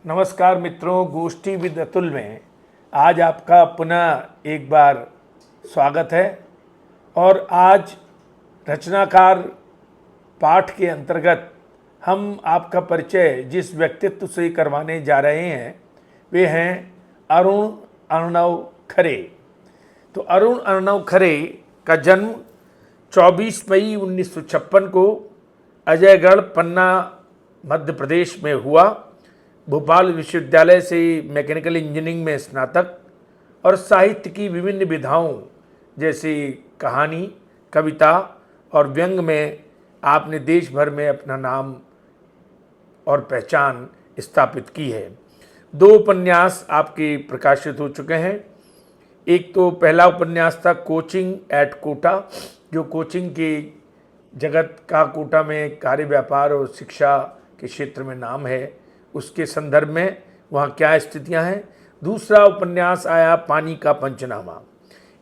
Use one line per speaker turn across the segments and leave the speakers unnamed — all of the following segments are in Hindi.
नमस्कार मित्रों, गोष्ठी विद अतुल में आज आपका पुनः एक बार स्वागत है। और आज रचनाकार पाठ के अंतर्गत हम आपका परिचय जिस व्यक्तित्व से करवाने जा रहे हैं वे हैं अरुण अर्णव खरे। तो अरुण अर्णव खरे का जन्म 24 मई 1956 को अजयगढ़, पन्ना, मध्य प्रदेश में हुआ। भोपाल विश्वविद्यालय से मैकेनिकल इंजीनियरिंग में स्नातक और साहित्य की विभिन्न विधाओं जैसे कहानी, कविता और व्यंग में आपने देश भर में अपना नाम और पहचान स्थापित की है। 2 उपन्यास आपके प्रकाशित हो चुके हैं। एक तो पहला उपन्यास था कोचिंग एट कोटा, जो कोचिंग के जगत का कोटा में कार्य, व्यापार और शिक्षा के क्षेत्र में नाम है, उसके संदर्भ में वहाँ क्या स्थितियाँ हैं। दूसरा उपन्यास आया पानी का पंचनामा।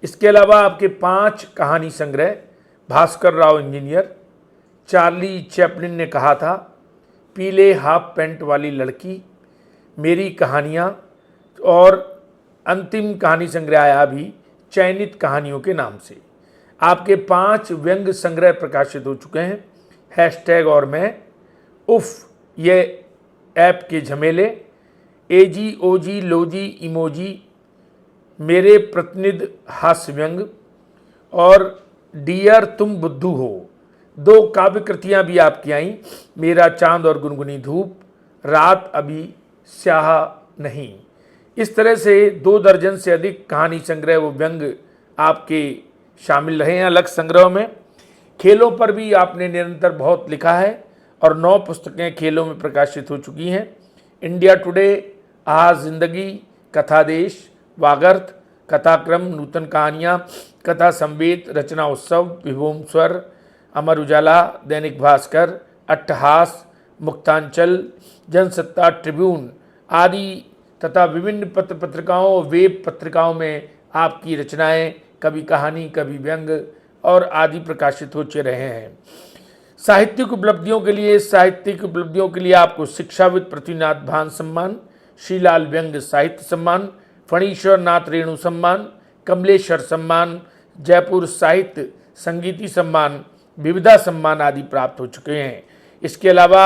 इसके अलावा आपके 5 कहानी संग्रह, Bhaskar Rao engineer, Charlie Chaplin ने कहा था, पीले हाफ पैंट वाली लड़की, मेरी कहानियाँ, और अंतिम कहानी संग्रह आया भी चयनित कहानियों के नाम से। आपके 5 व्यंग संग्रह प्रकाशित हो चुके हैं। हैशटैग और मैं, उफ ये ऐप के झमेले, एजी ओजी लोजी इमोजी, मेरे प्रतिनिधि हास्य व्यंग और डियर तुम बुद्धू हो। 2 काव्य कृतियाँ भी आपकी आईं, मेरा चांद और गुनगुनी धूप, रात अभी स्याह नहीं। इस तरह से 2 दर्जन से अधिक कहानी संग्रह व व्यंग आपके शामिल रहे हैं अलग संग्रह में। खेलों पर भी आपने निरंतर बहुत लिखा है और 9 पुस्तकें खेलों में प्रकाशित हो चुकी हैं। इंडिया टुडे, आज जिंदगी, कथा देश, वागर्थ, कथाक्रम, नूतन कहानियाँ, कथा संवेद, रचना उत्सव, विभूम स्वर, अमर उजाला, दैनिक भास्कर, अट्टहास, मुक्तांचल, जनसत्ता, ट्रिब्यून आदि तथा विभिन्न पत्र पत्रिकाओं और वेब पत्रिकाओं में आपकी रचनाएं, कभी कहानी, कभी व्यंग और आदि प्रकाशित होते रहे हैं। साहित्यिक उपलब्धियों के लिए आपको शिक्षाविद पृथ्वीनाथ भान सम्मान, श्रीलाल व्यंग साहित्य सम्मान, फणीश्वर नाथ रेणु सम्मान, कमलेश्वर सम्मान, जयपुर साहित्य संगीति सम्मान, विविधा सम्मान आदि प्राप्त हो चुके हैं। इसके अलावा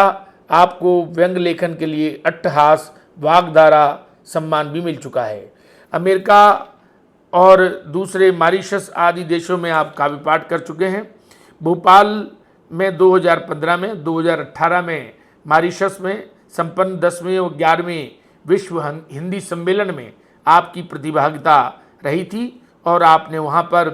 आपको व्यंग लेखन के लिए अट्टहास, वाग्धारा सम्मान भी मिल चुका है। अमेरिका और दूसरे मॉरिशस आदि देशों में आप काव्य पाठ कर चुके हैं। भोपाल में 2015 में, 2018 में मॉरिशस में संपन्न 10वें और 11वें विश्व हिंदी सम्मेलन में आपकी प्रतिभागिता रही थी और आपने वहाँ पर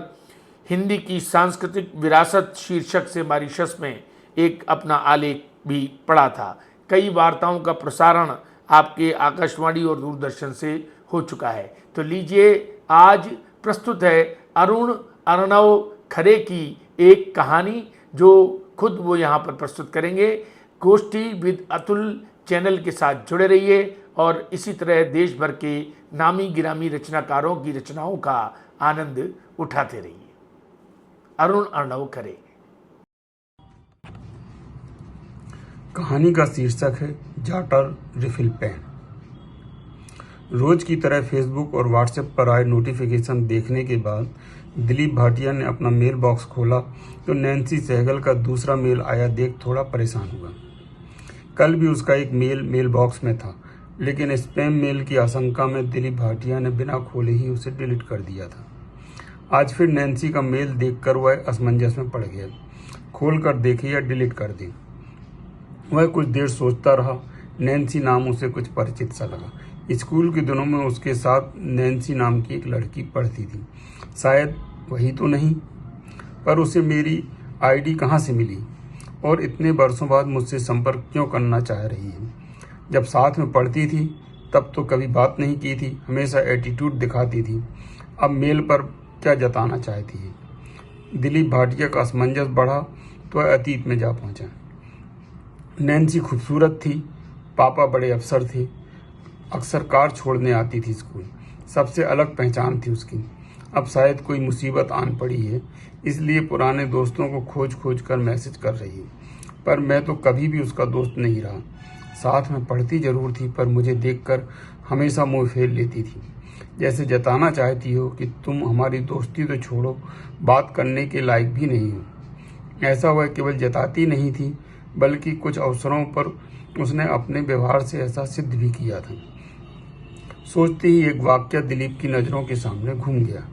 हिंदी की सांस्कृतिक विरासत शीर्षक से मॉरिशस में एक अपना आलेख भी पढ़ा था। कई वार्ताओं का प्रसारण आपके आकाशवाणी और दूरदर्शन से हो चुका है। तो लीजिए, आज प्रस्तुत है अरुण अर्णव खरे की एक कहानी जो खुद वो यहाँ पर प्रस्तुत करेंगे। गोष्ठी विद अतुल चैनल के साथ जुड़े रहिए और इसी तरह देश भर के नामी गिरामी रचनाकारों की रचनाओं का आनंद उठाते रहिए। अरुण अर्णव खरे।
कहानी का शीर्षक है जाटर रिफिल पेन। रोज की तरह फेसबुक और व्हाट्सएप पर आए नोटिफिकेशन देखने के बाद दिलीप भाटिया ने अपना मेल बॉक्स खोला तो नैन्सी सहगल का दूसरा मेल आया देख थोड़ा परेशान हुआ। कल भी उसका एक मेल बॉक्स में था, लेकिन स्पैम मेल की आशंका में दिलीप भाटिया ने बिना खोले ही उसे डिलीट कर दिया था। आज फिर नैन्सी का मेल देखकर वह असमंजस में पड़ गया, खोल कर देखे या डिलीट कर दी। वह कुछ देर सोचता रहा। नैन्सी नाम उसे कुछ परिचित सा लगा। स्कूल के दिनों में उसके साथ नैन्सी नाम की एक लड़की पढ़ती थी। शायद वही तो नहीं, पर उसे मेरी आईडी कहाँ से मिली और इतने वर्षों बाद मुझसे संपर्क क्यों करना चाह रही है। जब साथ में पढ़ती थी तब तो कभी बात नहीं की थी, हमेशा एटीट्यूड दिखाती थी। अब मेल पर क्या जताना चाहती है। दिलीप भाटिया का असमंजस बढ़ा तो वह अतीत में जा पहुंचा। नैन्सी खूबसूरत थी, पापा बड़े अफसर थे, अक्सर कार छोड़ने आती थी स्कूल, सबसे अलग पहचान थी उसकी। अब शायद कोई मुसीबत आन पड़ी है, इसलिए पुराने दोस्तों को खोज खोज कर मैसेज कर रही है, पर मैं तो कभी भी उसका दोस्त नहीं रहा। साथ में पढ़ती जरूर थी, पर मुझे देखकर हमेशा मुंह फेर लेती थी, जैसे जताना चाहती हो कि तुम हमारी दोस्ती तो छोड़ो, बात करने के लायक भी नहीं हो। ऐसा वह केवल जताती नहीं थी, बल्कि कुछ अवसरों पर उसने अपने व्यवहार से ऐसा सिद्ध भी किया था। सोचते ही एक वाक्य दिलीप की नज़रों के सामने घूम गया।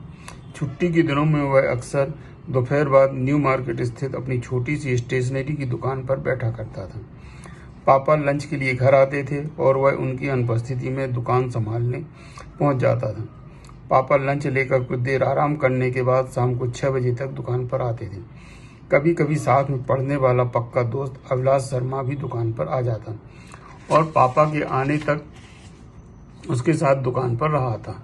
छुट्टी के दिनों में वह अक्सर दोपहर बाद न्यू मार्केट स्थित अपनी छोटी सी स्टेशनरी की दुकान पर बैठा करता था। पापा लंच के लिए घर आते थे और वह उनकी अनुपस्थिति में दुकान संभालने पहुंच जाता था। पापा लंच लेकर कुछ देर आराम करने के बाद शाम को 6 बजे तक दुकान पर आते थे। कभी कभी साथ में पढ़ने वाला पक्का दोस्त अभिलाष शर्मा भी दुकान पर आ जाता और पापा के आने तक उसके साथ दुकान पर रहा था।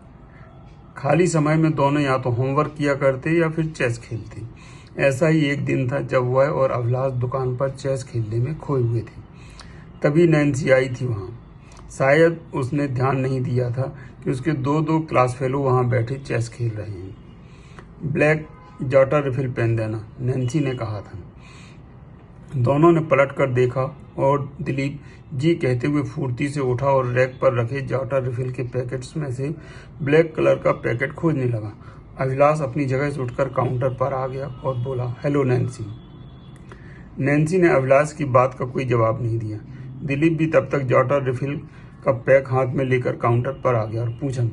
खाली समय में दोनों या तो होमवर्क किया करते या फिर चेस खेलते। ऐसा ही एक दिन था जब वह और अभिलाष दुकान पर चेस खेलने में खोए हुए थे। तभी नैन्सी आई थी वहाँ। शायद उसने ध्यान नहीं दिया था कि उसके दो क्लास फेलो वहाँ बैठे चेस खेल रहे हैं। ब्लैक जॉटर रिफिल पेन देना, नैन्सी ने कहा था। दोनों ने पलट कर देखा और दिलीप जी कहते हुए फुर्ती से उठा और रैक पर रखे जॉटर रिफिल के पैकेट्स में से ब्लैक कलर का पैकेट खोजने लगा। अभिलाष अपनी जगह से उठकर काउंटर पर आ गया और बोला, हेलो नैन्सी। नैन्सी ने अभिलाष की बात का कोई जवाब नहीं दिया। दिलीप भी तब तक जॉटर रिफिल का पैक हाथ में लेकर काउंटर पर आ गया और पूछा,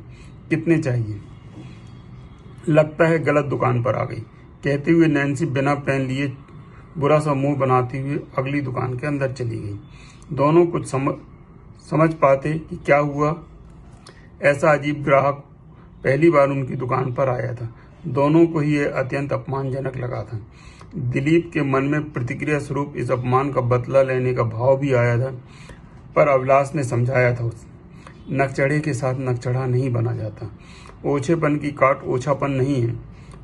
कितने चाहिए? लगता है गलत दुकान पर आ गई, कहते हुए नैन्सी बिना पेन लिए बुरा सा मुंह बनाती हुई अगली दुकान के अंदर चली गई। दोनों कुछ समझ पाते कि क्या हुआ। ऐसा अजीब ग्राहक पहली बार उनकी दुकान पर आया था। दोनों को ही यह अत्यंत अपमानजनक लगा था। दिलीप के मन में प्रतिक्रिया स्वरूप इस अपमान का बदला लेने का भाव भी आया था, पर अभिलाष ने समझाया था उसे, नकचढ़े के साथ नकचढ़ा नहीं बना जाता। ओछेपन की काट ओछापन नहीं है।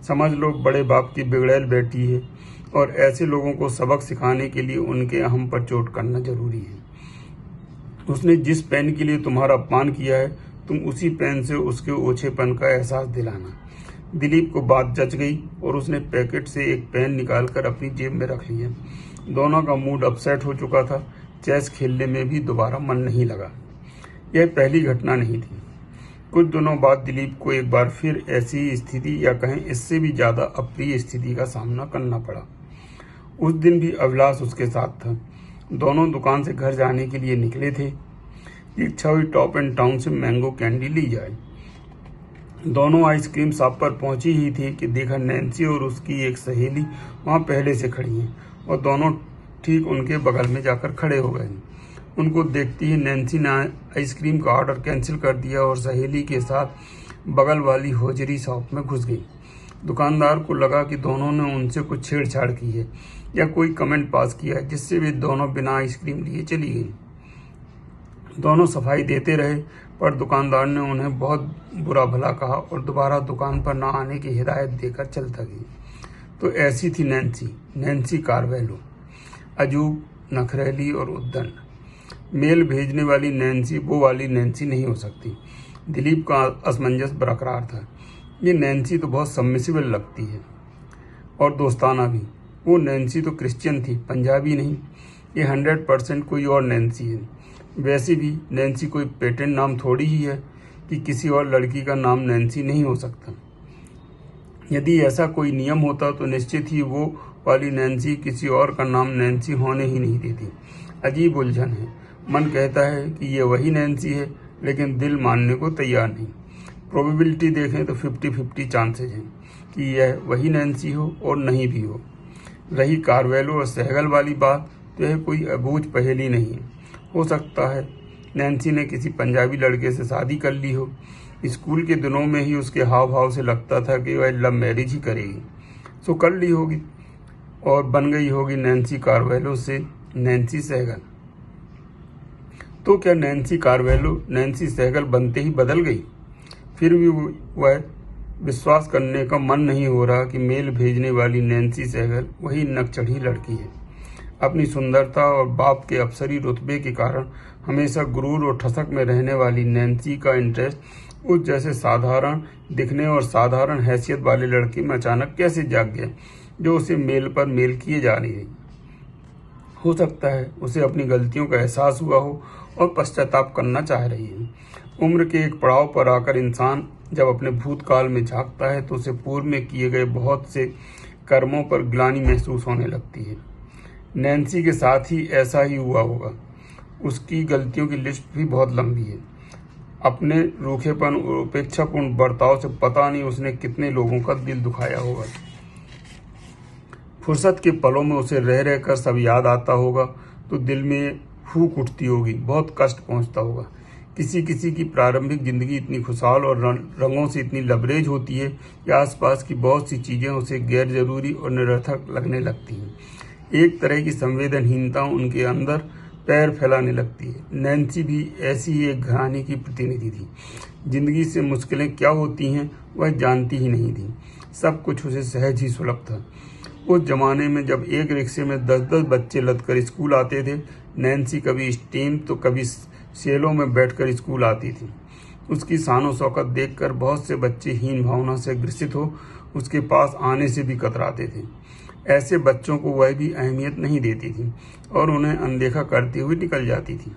समझ लो बड़े बाप की बिगड़ैल बेटी है और ऐसे लोगों को सबक सिखाने के लिए उनके अहम पर चोट करना जरूरी है। उसने जिस पेन के लिए तुम्हारा अपमान किया है, तुम उसी पेन से उसके ओछेपन का एहसास दिलाना। दिलीप को बात जच गई और उसने पैकेट से एक पेन निकालकर अपनी जेब में रख लिया। दोनों का मूड अपसेट हो चुका था। चेस खेलने में भी दोबारा मन नहीं लगा। यह पहली घटना नहीं थी। कुछ दिनों बाद दिलीप को एक बार फिर ऐसी स्थिति या कहें इससे भी ज़्यादा अप्रिय स्थिति का सामना करना पड़ा। उस दिन भी अभिलाष उसके साथ था। दोनों दुकान से घर जाने के लिए निकले थे। इच्छा हुई टॉप एंड टाउन से मैंगो कैंडी ली जाए। दोनों आइसक्रीम शॉप पर पहुंची ही थी कि देखा नैन्सी और उसकी एक सहेली वहां पहले से खड़ी हैं और दोनों ठीक उनके बगल में जाकर खड़े हो गए। उनको देखती ही नैन्सी ने आइसक्रीम का ऑर्डर कैंसिल कर दिया और सहेली के साथ बगल वाली होजरी शॉप में घुस गई। दुकानदार को लगा कि दोनों ने उनसे कुछ छेड़छाड़ की है या कोई कमेंट पास किया है, जिससे वे दोनों बिना आइसक्रीम लिए चली गई। दोनों सफाई देते रहे, पर दुकानदार ने उन्हें बहुत बुरा भला कहा और दोबारा दुकान पर न आने की हिदायत देकर चलता गई। तो ऐसी थी नैन्सी कार्वेलो, अजूब, नखरेली और उद्दंड। मेल भेजने वाली नैन्सी वो वाली नैन्सी नहीं हो सकती। दिलीप का असमंजस बरकरार था। ये नैन्सी तो बहुत सबमिसिबल लगती है और दोस्ताना भी। वो नैन्सी तो क्रिश्चियन थी, पंजाबी नहीं। ये 100% कोई और नैन्सी है। वैसे भी नैन्सी कोई पेटेंट नाम थोड़ी ही है कि किसी और लड़की का नाम नैन्सी नहीं हो सकता। यदि ऐसा कोई नियम होता तो निश्चित ही वो वाली नैन्सी किसी और का नाम नैन्सी होने ही नहीं देती। अजीब उलझन है। मन कहता है कि ये वही नैन्सी है, लेकिन दिल मानने को तैयार नहीं। प्रोबेबिलिटी देखें तो 50-50 चांसेज हैं कि यह वही नैन्सी हो और नहीं भी हो। रही कार्वेलो और सहगल वाली बात, तो यह कोई अबूझ पहेली नहीं है। हो सकता है नैन्सी ने किसी पंजाबी लड़के से शादी कर ली हो। स्कूल के दिनों में ही उसके हाव भाव से लगता था कि वह लव मैरिज ही करेगी, सो कर ली होगी और बन गई होगी नैन्सी कार्वेलो से नैन्सी सहगल। तो क्या नैन्सी कार्वेलो नैन्सी सहगल बनते ही बदल गई? फिर भी वह विश्वास करने का मन नहीं हो रहा कि मेल भेजने वाली नैन्सी सहगल वही नकचढ़ी लड़की है। अपनी सुंदरता और बाप के अफसरी रुतबे के कारण हमेशा गुरूर और ठसक में रहने वाली नैन्सी का इंटरेस्ट उस जैसे साधारण दिखने और साधारण हैसियत वाले लड़के में अचानक कैसे जाग गया, जो उसे मेल पर मेल किए जा रही है। हो सकता है उसे अपनी गलतियों का एहसास हुआ हो और पश्चाताप करना चाह रही है। उम्र के एक पड़ाव पर आकर इंसान जब अपने भूतकाल में झांकता है तो उसे पूर्व में किए गए बहुत से कर्मों पर ग्लानि महसूस होने लगती है। नैन्सी के साथ ही ऐसा ही हुआ होगा। उसकी गलतियों की लिस्ट भी बहुत लंबी है। अपने रूखेपन और उपेक्षापूर्ण बर्ताव से पता नहीं उसने कितने लोगों का दिल दुखाया होगा। फुर्सत के पलों में उसे रह रहकर सब याद आता होगा तो दिल में फूंक उठती होगी, बहुत कष्ट पहुंचता होगा। किसी किसी की प्रारंभिक जिंदगी इतनी खुशहाल और रंगों से इतनी लबरेज होती है कि आसपास की बहुत सी चीज़ें उसे गैर जरूरी और निरर्थक लगने लगती हैं। एक तरह की संवेदनहीनता उनके अंदर पैर फैलाने लगती है। नैन्सी भी ऐसी ही एक घराने की प्रतिनिधि थी। जिंदगी से मुश्किलें क्या होती हैं वह जानती ही नहीं थी। सब कुछ उसे सहज ही सुलभ था। उस जमाने में जब एक रिक्शे में 10-10 बच्चे लदकर स्कूल आते थे, नैन्सी कभी स्टेम तो कभी सेलों में बैठकर स्कूल आती थी। उसकी शानो शौकत देखकर बहुत से बच्चे हीन भावना से ग्रसित हो उसके पास आने से भी कतराते थे। ऐसे बच्चों को वह भी अहमियत नहीं देती थी और उन्हें अनदेखा करते हुए निकल जाती थी।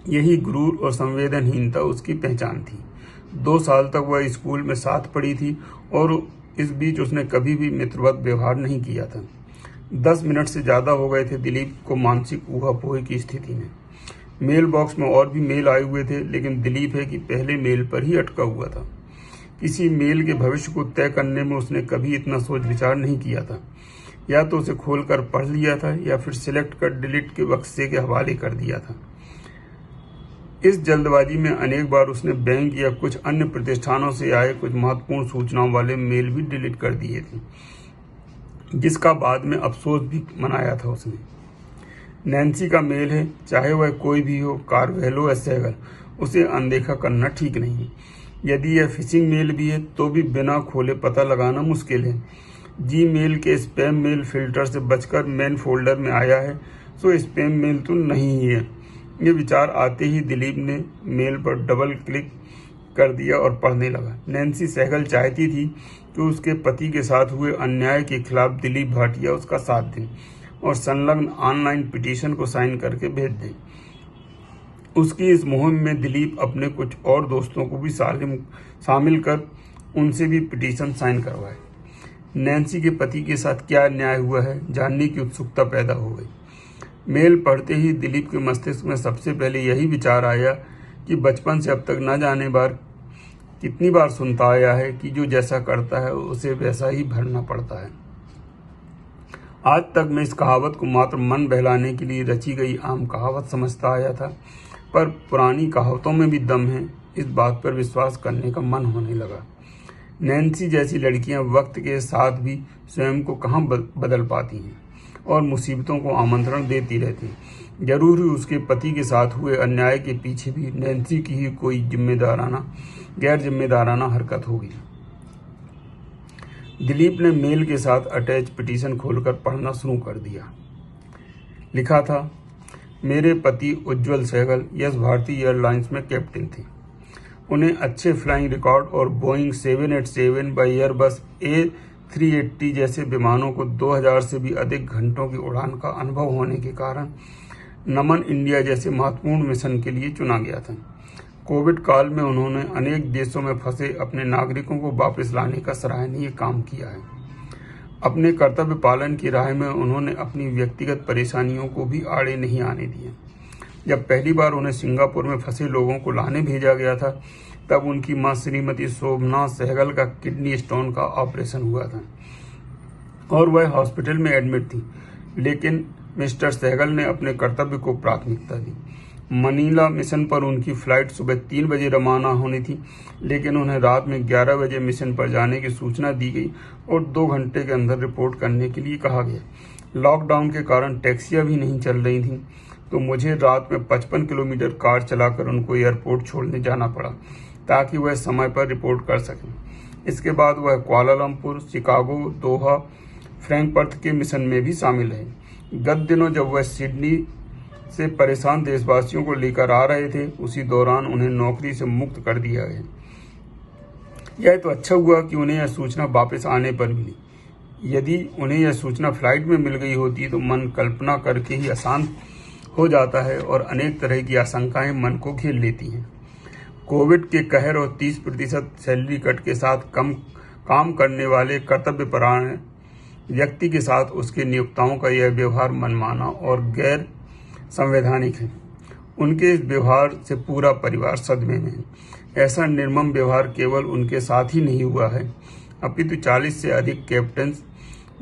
यही गुरूर और संवेदनहीनता उसकी पहचान थी। 2 साल तक वह स्कूल में साथ पढ़ी थी और इस बीच उसने कभी भी मित्रवत व्यवहार नहीं किया था। 10 मिनट से ज़्यादा हो गए थे दिलीप को मानसिक ऊहापोह की स्थिति में। मेल बॉक्स में और भी मेल आए हुए थे, लेकिन दिलीप है कि पहले मेल पर ही अटका हुआ था। किसी मेल के भविष्य को तय करने में उसने कभी इतना सोच विचार नहीं किया था। या तो उसे खोलकर पढ़ लिया था या फिर सिलेक्ट कर डिलीट के बक्से के हवाले कर दिया था। इस जल्दबाजी में अनेक बार उसने बैंक या कुछ अन्य प्रतिष्ठानों से आए कुछ महत्वपूर्ण सूचनाओं वाले मेल भी डिलीट कर दिए थे, जिसका बाद में अफसोस भी मनाया था उसने। नैन्सी का मेल है, चाहे वह कोई भी हो, कार्वेलो या सहगल, उसे अनदेखा करना ठीक नहीं। यदि यह फिशिंग मेल भी है तो भी बिना खोले पता लगाना मुश्किल है। जीमेल के स्पैम मेल फिल्टर से बचकर मेन फोल्डर में आया है, सो स्पैम मेल तो नहीं ही है। ये विचार आते ही दिलीप ने मेल पर डबल क्लिक कर दिया और पढ़ने लगा। नैन्सी सहगल चाहती थी कि उसके पति के साथ हुए अन्याय के खिलाफ दिलीप भाटिया उसका साथ दें और संलग्न ऑनलाइन पिटीशन को साइन करके भेज दें। उसकी इस मुहिम में दिलीप अपने कुछ और दोस्तों को भी शामिल कर उनसे भी पिटीशन साइन करवाए। नैन्सी के पति के साथ क्या अन्याय हुआ है जानने की उत्सुकता पैदा हो गई। मेल पढ़ते ही दिलीप के मस्तिष्क में सबसे पहले यही विचार आया कि बचपन से अब तक न जाने कितनी बार सुनता आया है कि जो जैसा करता है उसे वैसा ही भरना पड़ता है। आज तक मैं इस कहावत को मात्र मन बहलाने के लिए रची गई आम कहावत समझता आया था, पर पुरानी कहावतों में भी दम है, इस बात पर विश्वास करने का मन होने लगा। नैन्सी जैसी लड़कियां वक्त के साथ भी स्वयं को कहाँ बदल पाती हैं और मुसीबतों को आमंत्रण देती रहती हैं। जरूर ही उसके पति के साथ हुए अन्याय के पीछे भी नैन्सी की ही कोई गैर जिम्मेदाराना हरकत होगी। दिलीप ने मेल के साथ अटैच पिटीशन खोलकर पढ़ना शुरू कर दिया। लिखा था, मेरे पति उज्ज्वल सहगल यस भारतीय एयरलाइंस में कैप्टन थे। उन्हें अच्छे फ्लाइंग रिकॉर्ड और बोइंग 787 व एयरबस A380 जैसे विमानों को 2000 से भी अधिक घंटों की उड़ान का अनुभव होने के कारण नमन इंडिया जैसे महत्वपूर्ण मिशन के लिए चुना गया था। कोविड काल में उन्होंने अनेक देशों में फंसे अपने नागरिकों को वापस लाने का सराहनीय काम किया है। अपने कर्तव्य पालन की राह में उन्होंने अपनी व्यक्तिगत परेशानियों को भी आड़े नहीं आने दिए। जब पहली बार उन्हें सिंगापुर में फंसे लोगों को लाने भेजा गया था, तब उनकी मां श्रीमती शोभना सहगल का किडनी स्टोन का ऑपरेशन हुआ था और वह हॉस्पिटल में एडमिट थी, लेकिन मिस्टर सहगल ने अपने कर्तव्य को प्राथमिकता दी। मनीला मिशन पर उनकी फ्लाइट सुबह 3 बजे रवाना होनी थी, लेकिन उन्हें रात में 11 बजे मिशन पर जाने की सूचना दी गई और 2 घंटे के अंदर रिपोर्ट करने के लिए कहा गया। लॉकडाउन के कारण टैक्सियां भी नहीं चल रही थीं, तो मुझे रात में 55 किलोमीटर कार चलाकर उनको एयरपोर्ट छोड़ने जाना पड़ा ताकि वह समय पर रिपोर्ट कर सकें। इसके बाद वह कुआलालंपुर, शिकागो, दोहा, फ्रैंकफर्ट के मिशन में भी शामिल है। गत दिनों जब वह सिडनी से परेशान देशवासियों को लेकर आ रहे थे, उसी दौरान उन्हें नौकरी से मुक्त कर दिया गया। यह तो अच्छा हुआ कि उन्हें यह सूचना वापस आने पर मिली। यदि उन्हें यह सूचना फ्लाइट में मिल गई होती तो मन कल्पना करके ही अशांत हो जाता है और अनेक तरह की आशंकाएं मन को घेर लेती हैं। कोविड के कहर और 30% सैलरी कट के साथ काम करने वाले कर्तव्यपरायण व्यक्ति के साथ उसके नियोक्ताओं का यह व्यवहार मनमाना और गैर संवैधानिक है। उनके इस व्यवहार से पूरा परिवार सदमे में है। ऐसा निर्मम व्यवहार केवल उनके साथ ही नहीं हुआ है, अपितु 40 से अधिक कैप्टन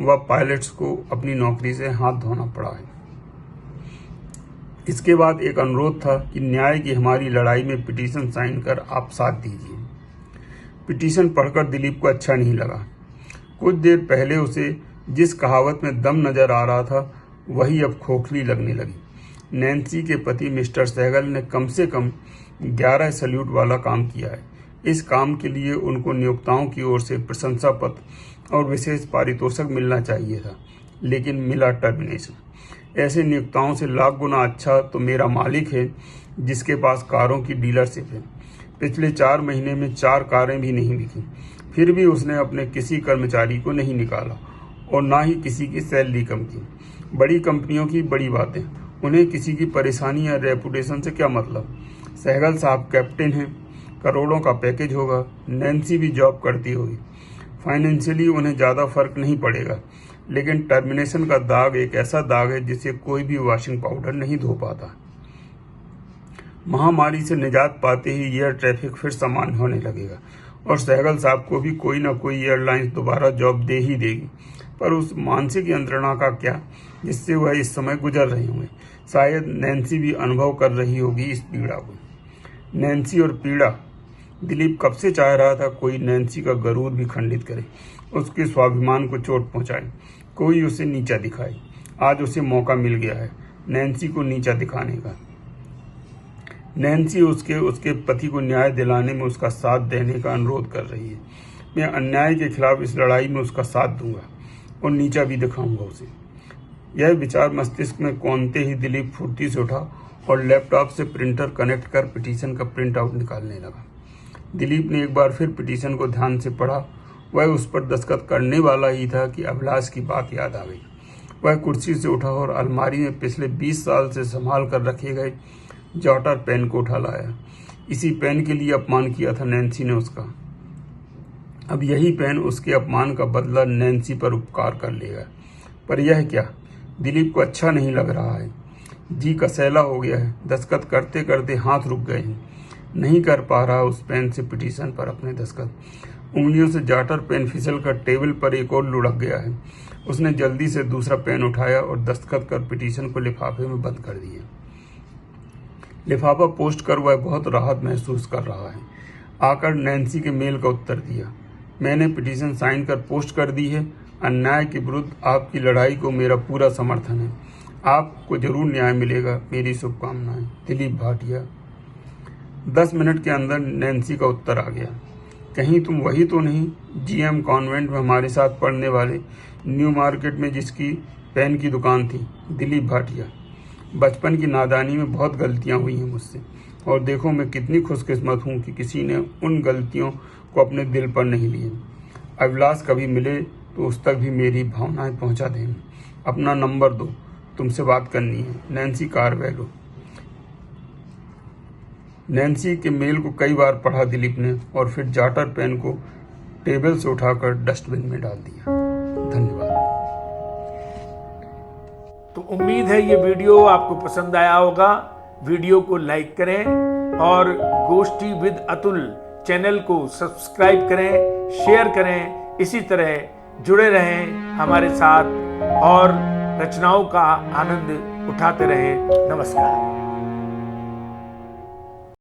व पायलट्स को अपनी नौकरी से हाथ धोना पड़ा है। इसके बाद एक अनुरोध था कि न्याय की हमारी लड़ाई में पिटीशन साइन कर आप साथ दीजिए। पिटीशन पढ़कर दिलीप को अच्छा नहीं लगा। कुछ देर पहले उसे जिस कहावत में दम नजर आ रहा था वही अब खोखली लगने लगी। नैन्सी के पति मिस्टर सहगल ने कम से कम 11 सैल्यूट वाला काम किया है। इस काम के लिए उनको नियोक्ताओं की ओर से प्रशंसा पत्र और विशेष पारितोषिक मिलना चाहिए था, लेकिन मिला टर्मिनेशन। ऐसे नियोक्ताओं से लाख गुना अच्छा तो मेरा मालिक है जिसके पास कारों की डीलरशिप है। पिछले 4 महीने में 4 कारें भी नहीं बिकी, फिर भी उसने अपने किसी कर्मचारी को नहीं निकाला और ना ही किसी की सैलरी कम की। बड़ी कंपनियों की बड़ी बातें, उन्हें किसी की परेशानी या रेपुटेशन से क्या मतलब। सहगल साहब कैप्टन हैं, करोड़ों का पैकेज होगा, नैन्सी भी जॉब करती होगी, फाइनेंशियली उन्हें ज़्यादा फर्क नहीं पड़ेगा, लेकिन टर्मिनेशन का दाग एक ऐसा दाग है जिसे कोई भी वॉशिंग पाउडर नहीं धो पाता। महामारी से निजात पाते ही एयर ट्रैफिक फिर सामान्य होने लगेगा और सहगल साहब को भी कोई ना कोई एयरलाइंस दोबारा जॉब दे ही देगी, पर उस मानसिक यंत्रणा का क्या जिससे वह इस समय गुजर रहे होंगे। शायद नैन्सी भी अनुभव कर रही होगी इस पीड़ा को। नैन्सी और पीड़ा। दिलीप कब से चाह रहा था कोई नैन्सी का गरूर भी खंडित करे, उसके स्वाभिमान को चोट पहुंचाए, कोई उसे नीचा दिखाए। आज उसे मौका मिल गया है नैन्सी को नीचा दिखाने का। नैन्सी उसके पति को न्याय दिलाने में उसका साथ देने का अनुरोध कर रही है। मैं अन्याय के खिलाफ इस लड़ाई में उसका साथ दूंगा और नीचा भी दिखाऊंगा उसे। यह विचार मस्तिष्क में कौनते ही दिलीप फुर्ती से उठा और लैपटॉप से प्रिंटर कनेक्ट कर पिटीशन का प्रिंट आउट निकालने लगा। दिलीप ने एक बार फिर पिटीशन को ध्यान से पढ़ा। वह उस पर दस्तखत करने वाला ही था कि अभिलाष की बात याद आ गई। वह कुर्सी से उठा और अलमारी में पिछले 20 साल से संभाल कर रखे गए जॉटर पेन को उठा लाया। इसी पेन के लिए अपमान किया था नैन्सी ने उसका। अब यही पेन उसके अपमान का बदला नैन्सी पर उपकार कर लेगा। पर यह क्या, दिलीप को अच्छा नहीं लग रहा है। जी कसैला हो गया है। दस्तखत करते करते हाथ रुक गए हैं। नहीं कर पा रहा उस पेन से पिटीशन पर अपने दस्तखत। उंगलियों से जाटर पेन फिसल कर टेबल पर एक और लुढ़क गया है। उसने जल्दी से दूसरा पेन उठाया और दस्तखत कर पिटीशन को लिफाफे में बंद कर दिया। लिफाफा पोस्ट कर वह बहुत राहत महसूस कर रहा है। आकर नैन्सी के मेल का उत्तर दिया। मैंने पिटीशन साइन कर पोस्ट कर दी है। अन्याय के विरुद्ध आपकी लड़ाई को मेरा पूरा समर्थन है। आपको जरूर न्याय मिलेगा। मेरी शुभकामनाएं। दिलीप भाटिया। 10 मिनट के अंदर नैन्सी का उत्तर आ गया। कहीं तुम वही तो नहीं, GM कॉन्वेंट में हमारे साथ पढ़ने वाले, न्यू मार्केट में जिसकी पेन की दुकान थी? दिलीप भाटिया। बचपन की नादानी में बहुत गलतियां हुई हैं मुझसे, और देखो मैं कितनी खुशकिस्मत हूँ कि किसी ने उन गलतियों को अपने दिल पर नहीं लिए। अभिलाष कभी मिले तो उस तक भी मेरी भावनाएं पहुंचा दें। अपना नंबर दो, तुमसे बात करनी है। नैन्सी कार्वेलो। नैन्सी के मेल को कई बार पढ़ा दिलीप ने और फिर जाटर पेन को टेबल से उठाकर डस्टबिन में डाल दिया। धन्यवाद।
तो उम्मीद है ये वीडियो आपको पसंद आया होगा। वीडियो को लाइक करें और गोष्ठी विद अतुल चैनल को सब्सक्राइब करें, शेयर करें। इसी तरह जुड़े रहें हमारे साथ और रचनाओं का आनंद उठाते रहें। नमस्कार।